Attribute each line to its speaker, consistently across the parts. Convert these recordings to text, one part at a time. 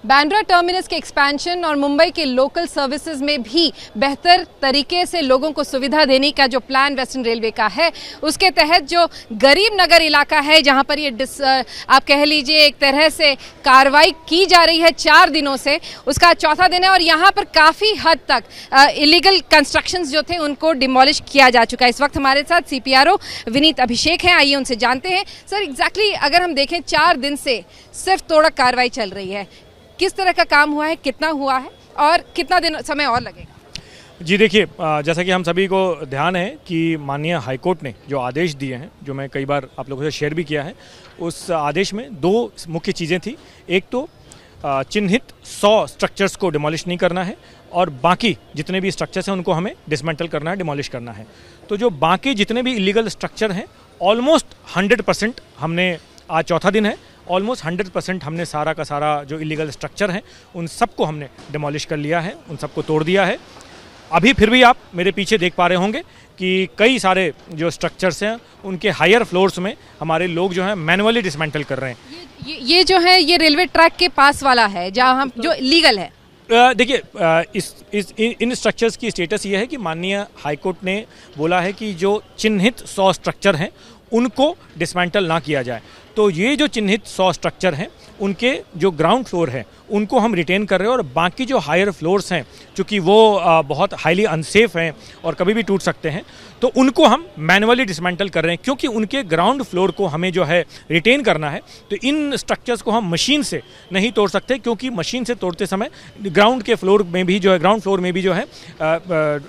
Speaker 1: Bandra terminus के expansion और मुंबई के लोकल सर्विसेज में भी बेहतर तरीके से लोगों को सुविधा देने का जो प्लान वेस्टर्न रेलवे का है, उसके तहत जो गरीब नगर इलाका है जहां पर ये आप कह लीजिए एक तरह से कार्रवाई की जा रही है 4 दिनों से, उसका चौथा दिन है और यहाँ पर काफ़ी हद तक इलीगल कंस्ट्रक्शंस जो थे उनको डिमोलिश किया जा चुका है। इस वक्त हमारे साथ CPRO विनीत अभिषेक हैं, आइए उनसे जानते हैं। सर एग्जैक्टली अगर हम देखें 4 दिन से सिर्फ तोड़क कार्रवाई चल रही है, किस तरह का काम हुआ है, कितना हुआ है और कितना दिन समय और लगेगा?
Speaker 2: जी देखिए, जैसा कि हम सभी को ध्यान है कि माननीय हाईकोर्ट ने जो आदेश दिए हैं, जो मैं कई बार आप लोगों से शेयर भी किया है, उस आदेश में 2 मुख्य चीज़ें थी। एक तो चिन्हित 100 स्ट्रक्चर्स को डिमोलिश नहीं करना है और बाकी जितने भी स्ट्रक्चर्स हैं उनको हमें डिसमेंटल करना है, डिमोलिश करना है। तो जो बाकी जितने भी इलीगल स्ट्रक्चर हैं ऑलमोस्ट 100% हमने, आज चौथा दिन है, ऑलमोस्ट 100% हमने सारा का सारा जो इलीगल स्ट्रक्चर हैं उन सबको हमने डिमोलिश कर लिया है, उन सबको तोड़ दिया है। अभी फिर भी आप मेरे पीछे देख पा रहे होंगे कि कई सारे जो स्ट्रक्चर्स हैं उनके हायर फ्लोर्स में हमारे लोग जो हैं मैनुअली डिसमेंटल कर रहे हैं।
Speaker 1: ये जो है ये रेलवे ट्रैक के पास वाला है जहाँ हम जो लीगल है।
Speaker 2: देखिए, इन स्ट्रक्चर्स की स्टेटस ये है कि माननीय हाईकोर्ट ने बोला है कि जो चिन्हित 100 स्ट्रक्चर हैं उनको डिसमेंटल ना किया जाए। तो ये जो चिन्हित 100 स्ट्रक्चर हैं उनके जो ग्राउंड फ्लोर है उनको हम रिटेन कर रहे हैं और बाकी जो हायर फ्लोर्स हैं चूँकि वो बहुत हाईली अनसेफ हैं और कभी भी टूट सकते हैं, तो उनको हम मैनुअली डिसमेंटल कर रहे हैं क्योंकि उनके ग्राउंड फ्लोर को हमें जो है रिटेन करना है। तो इन स्ट्रक्चर्स को हम मशीन से नहीं तोड़ सकते क्योंकि मशीन से तोड़ते समय ग्राउंड फ्लोर में भी जो है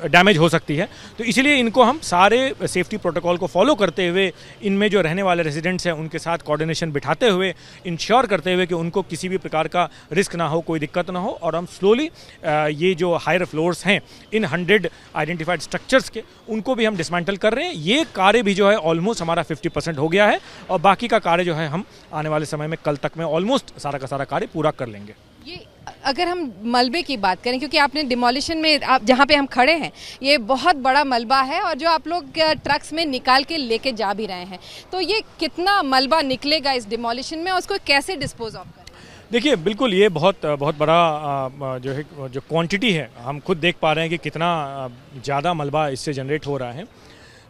Speaker 2: डैमेज हो सकती है। तो इसलिए इनको हम सारे सेफ्टी प्रोटोकॉल को फॉलो करते हुए, इनमें जो रहने वाले रेजिडेंट्स हैं उनके साथ कोऑर्डिनेशन बिठाते हुए, इंश्योर करते हुए कि उनको किसी भी प्रकार का रिस्क ना हो, कोई दिक्कत ना हो, और हम स्लोली ये जो हायर फ्लोर्स हैं इन 100 आइडेंटिफाइड स्ट्रक्चर्स के उनको भी हम डिसमेंटल कर रहे हैं। ये कार्य भी जो है ऑलमोस्ट हमारा 50% हो गया है और बाकी का कार्य जो है हम आने वाले समय में कल तक में ऑलमोस्ट सारा का सारा कार्य पूरा कर लेंगे।
Speaker 1: ये अगर हम मलबे की बात करें, क्योंकि आपने डिमोलिशन में, आप जहाँ पे हम खड़े हैं ये बहुत बड़ा मलबा है और जो आप लोग ट्रक्स में निकाल के लेके जा भी रहे हैं, तो ये कितना मलबा निकलेगा इस डिमोलिशन में और उसको कैसे डिस्पोज ऑफ करें?
Speaker 2: देखिए, बिल्कुल ये बहुत बड़ा जो है जो क्वांटिटी है, हम खुद देख पा रहे हैं कि कितना ज़्यादा मलबा इससे जनरेट हो रहा है।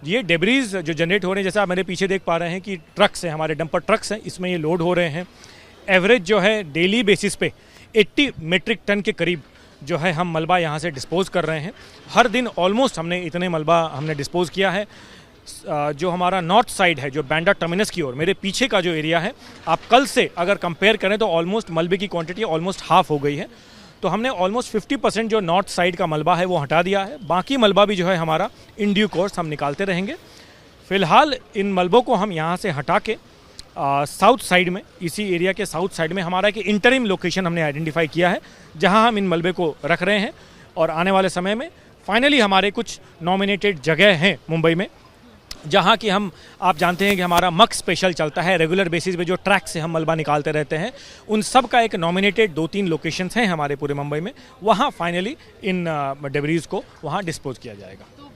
Speaker 2: ये डेब्रीज जो जनरेट हो रहे हैं, जैसा आप मेरे पीछे देख पा रहे हैं कि ट्रक्स हैं, हमारे डंपर ट्रक्स हैं, इसमें ये लोड हो रहे हैं। एवरेज जो है डेली बेसिस पे 80 मेट्रिक टन के करीब जो है हम मलबा यहाँ से डिस्पोज़ कर रहे हैं। हर दिन ऑलमोस्ट हमने इतने मलबा हमने डिस्पोज़ किया है। जो हमारा नॉर्थ साइड है, जो बांद्रा टर्मिनस की ओर, मेरे पीछे का जो एरिया है, आप कल से अगर कंपेयर करें तो ऑलमोस्ट मलबे की क्वांटिटी ऑलमोस्ट हाफ हो गई है। तो हमने ऑलमोस्ट 50% जो नॉर्थ साइड का मलबा है वो हटा दिया है। बाकी मलबा भी जो है हमारा इन ड्यू कोर्स हम निकालते रहेंगे। फ़िलहाल इन मलबों को हम यहाँ से हटा के साउथ साइड में, इसी एरिया के साउथ साइड में हमारा एक इंटरिम लोकेशन हमने आइडेंटिफाई किया है जहाँ हम इन मलबे को रख रहे हैं और आने वाले समय में फाइनली हमारे कुछ नॉमिनेटेड जगह हैं मुंबई में जहाँ कि हम, आप जानते हैं कि हमारा मक स्पेशल चलता है रेगुलर बेसिस पे, जो ट्रैक से हम मलबा निकालते रहते हैं, उन सब का एक नॉमिनेटेड 2-3 लोकेशंस हैं हमारे पूरे मुंबई में। वहाँ फाइनली इन डेब्रीज को वहाँ डिस्पोज किया जाएगा।
Speaker 1: तो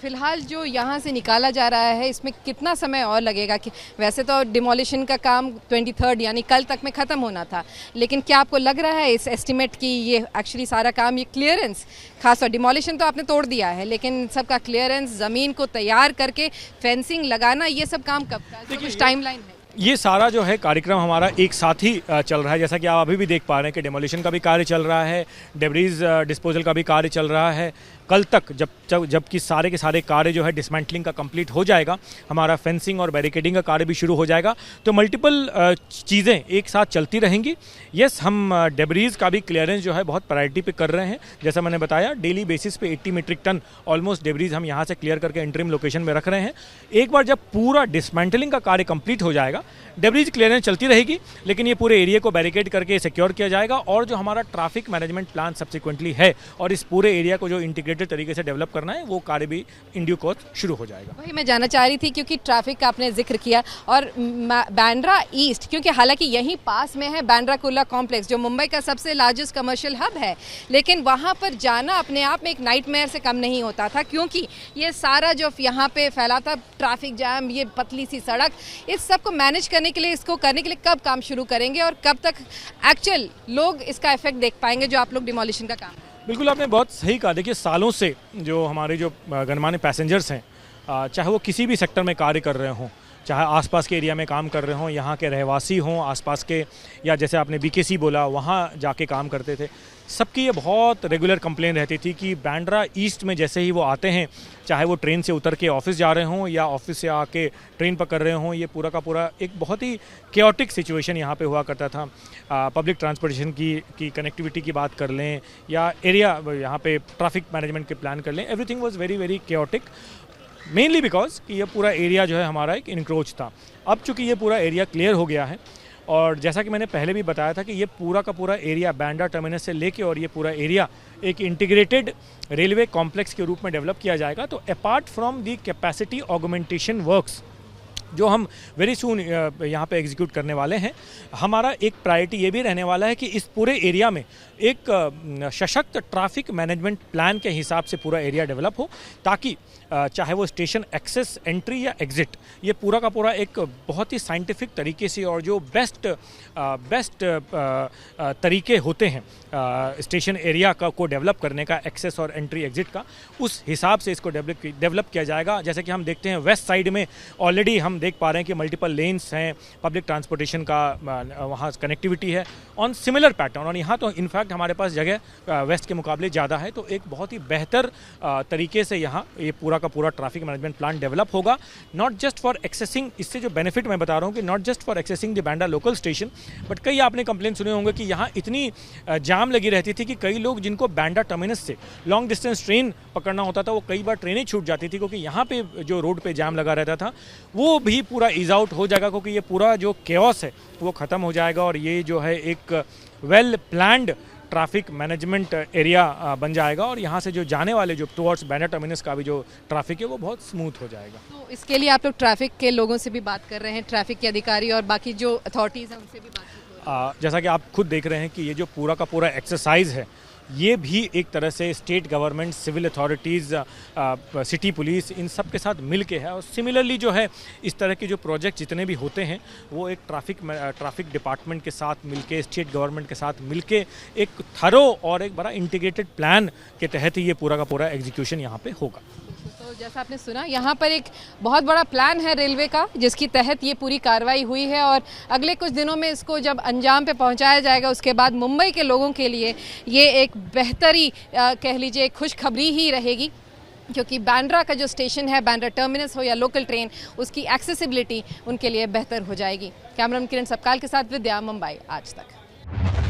Speaker 1: फिलहाल जो यहाँ से निकाला जा रहा है इसमें कितना समय और लगेगा? कि वैसे तो डिमोलिशन का काम 23 यानी कल तक में ख़त्म होना था, लेकिन क्या आपको लग रहा है इस एस्टिमेट की ये एक्चुअली सारा काम, ये क्लियरेंस, खासतौर डिमोलिशन तो आपने तोड़ दिया है, लेकिन सबका क्लियरेंस, ज़मीन को तैयार करके फेंसिंग लगाना, ये सब काम कब का, कुछ टाइमलाइन है?
Speaker 2: ये सारा जो है कार्यक्रम हमारा एक साथ ही चल रहा है। जैसा कि आप अभी भी देख पा रहे हैं कि डिमोलिशन का भी कार्य चल रहा है, डेब्रीज डिस्पोजल का भी कार्य चल रहा है। कल तक जबकि सारे के सारे कार्य जो है डिसमेंटलिंग का कंप्लीट हो जाएगा, हमारा फेंसिंग और बैरिकेडिंग का कार्य भी शुरू हो जाएगा। तो मल्टीपल चीज़ें एक साथ चलती रहेंगी। यस, हम डेब्रीज का भी क्लियरेंस जो है बहुत प्रायोरिटी पे कर रहे हैं। जैसा मैंने बताया, डेली बेसिस पे 80 मीट्रिक टन ऑलमोस्ट डेब्रीज हम यहाँ से क्लियर करके इंटरिम लोकेशन में रख रहे हैं। एक बार जब पूरा डिसमेंटलिंग का कार्य कंप्लीट हो जाएगा, डेब्रीज क्लियरेंस चलती रहेगी, लेकिन ये पूरे एरिया को बैरिकेड करके सिक्योर किया जाएगा और जो हमारा ट्रैफिक मैनेजमेंट प्लान सब्सिक्वेंटली है और इस पूरे एरिया को जो इंटीग्रेट इंटीग्रेटेड तरीके से डेवलप करना है, वो कार्य भी इन ड्यू कोर्स शुरू हो जाएगा।
Speaker 1: वही मैं जानना चाह रही थी, क्योंकि ट्रैफिक का आपने जिक्र किया और बांद्रा ईस्ट, क्योंकि हालांकि यहीं पास में है बांद्रा कुर्ला कॉम्प्लेक्स जो मुंबई का सबसे लार्जेस्ट कमर्शियल हब है, लेकिन वहाँ पर जाना अपने आप में एक नाइटमेयर से कम नहीं होता था, क्योंकि ये सारा जो यहाँ पे फैला था ट्रैफिक जैम, ये पतली सी सड़क, इस सब को मैनेज करने के लिए, इसको करने के लिए कब काम शुरू करेंगे और कब तक एक्चुअल लोग इसका इफेक्ट देख पाएंगे जो आप लोग डिमोलिशन का काम?
Speaker 2: बिल्कुल, आपने बहुत सही कहा। देखिए, सालों से जो हमारे जो गणमान्य पैसेंजर्स हैं, चाहे वो किसी भी सेक्टर में कार्य कर रहे हों, चाहे आसपास के एरिया में काम कर रहे हों, यहाँ के रहवासी हों आसपास के, या जैसे आपने बीकेसी बोला वहाँ जाके काम करते थे, सबकी ये बहुत रेगुलर कंप्लेन रहती थी कि बांद्रा ईस्ट में जैसे ही वो आते हैं, चाहे वो ट्रेन से उतर के ऑफिस जा रहे हों या ऑफिस से आके ट्रेन पकड़ रहे हों, ये पूरा का पूरा एक बहुत ही केओटिक सिचुएशन यहाँ पे हुआ करता था। पब्लिक ट्रांसपोर्टेशन की कनेक्टिविटी की बात कर लें या एरिया यहाँ पे ट्रैफिक मैनेजमेंट के प्लान कर लें, everything was very very chaotic, mainly because कि ये पूरा एरिया जो है हमारा एक इनक्रोच था। अब चूँकि ये पूरा एरिया क्लियर हो गया है, और जैसा कि मैंने पहले भी बताया था कि ये पूरा का पूरा एरिया बांद्रा टर्मिनस से लेके और ये पूरा एरिया एक इंटीग्रेटेड रेलवे कॉम्प्लेक्स के रूप में डेवलप किया जाएगा। तो apart from the capacity augmentation works जो हम वेरी सून यहाँ पे एग्जीक्यूट करने वाले हैं, हमारा एक प्रायोरिटी ये भी रहने वाला है कि इस पूरे एरिया में एक सशक्त ट्रैफिक मैनेजमेंट प्लान के हिसाब से पूरा एरिया डेवलप हो, ताकि चाहे वो स्टेशन एक्सेस, एंट्री या एग्ज़िट, ये पूरा का पूरा एक बहुत ही साइंटिफिक तरीके से और जो बेस्ट तरीके होते हैं स्टेशन एरिया को डेवलप करने का, एक्सेस और एंट्री एग्ज़िट का, उस हिसाब से इसको डेवलप किया जाएगा। जैसे कि हम देखते हैं वेस्ट साइड में ऑलरेडी हम देख पा रहे हैं कि मल्टीपल लेन्स हैं, पब्लिक ट्रांसपोर्टेशन का वहाँ कनेक्टिविटी है ऑन सिमिलर पैटर्न, और यहाँ तो इनफैक्ट हमारे पास जगह वेस्ट के मुकाबले ज़्यादा है। तो एक बहुत ही बेहतर तरीके से यहाँ ये पूरा का पूरा ट्रैफिक मैनेजमेंट प्लान डेवलप होगा, नॉट जस्ट फॉर एक्सेसिंग, इससे जो बेनिफिट मैं बता रहा हूँ कि not just for accessing the Bandra local station, but कई आपने कंप्लेंट सुने होंगे कि यहाँ इतनी जाम लगी रहती थी कि कई लोग जिनको बांद्रा टर्मिनस से लॉन्ग डिस्टेंस ट्रेन पकड़ना होता था, वो कई बार ट्रेनें छूट जाती थी, क्योंकि यहाँ पे जो रोड पे जाम लगा रहता था वो भी पूरा ईज आउट हो जाएगा, क्योंकि ये पूरा जो केओस है वो ख़त्म हो जाएगा और ये जो है एक well planned traffic management area बन जाएगा, और यहाँ से जो जाने वाले जो टुवर्ड्स बांद्रा टर्मिनस का भी जो ट्रैफिक है वो बहुत स्मूथ हो जाएगा।
Speaker 1: तो इसके लिए आप लोग ट्रैफिक के लोगों से भी बात कर रहे हैं, ट्रैफिक के अधिकारी और बाकी जो अथॉरिटीज़ हैं उनसे भी बात कर रहे हैं?
Speaker 2: जैसा कि आप खुद देख रहे हैं कि ये जो पूरा का पूरा एक्सरसाइज है, ये भी एक तरह से state government, civil authorities, city police, इन सब के साथ मिल के है। और सिमिलरली जो है इस तरह के जो प्रोजेक्ट जितने भी होते हैं वो एक ट्रैफिक डिपार्टमेंट के साथ मिलके, स्टेट गवर्नमेंट के साथ मिलके एक थरो और एक बड़ा इंटीग्रेटेड प्लान के तहत ही ये पूरा का पूरा एग्जीक्यूशन यहाँ पे होगा।
Speaker 1: तो जैसा आपने सुना, यहाँ पर एक बहुत बड़ा प्लान है रेलवे का, जिसकी तहत ये पूरी कार्रवाई हुई है, और अगले कुछ दिनों में इसको जब अंजाम पे पहुँचाया जाएगा, उसके बाद मुंबई के लोगों के लिए ये एक बेहतरी कह लीजिए खुशखबरी ही रहेगी, क्योंकि बांद्रा का जो स्टेशन है, बांद्रा टर्मिनस हो या लोकल ट्रेन, उसकी एक्सेसिबिलिटी उनके लिए बेहतर हो जाएगी। कैमरामैन किरण सपकाल के साथ विद्या, मुंबई आज तक।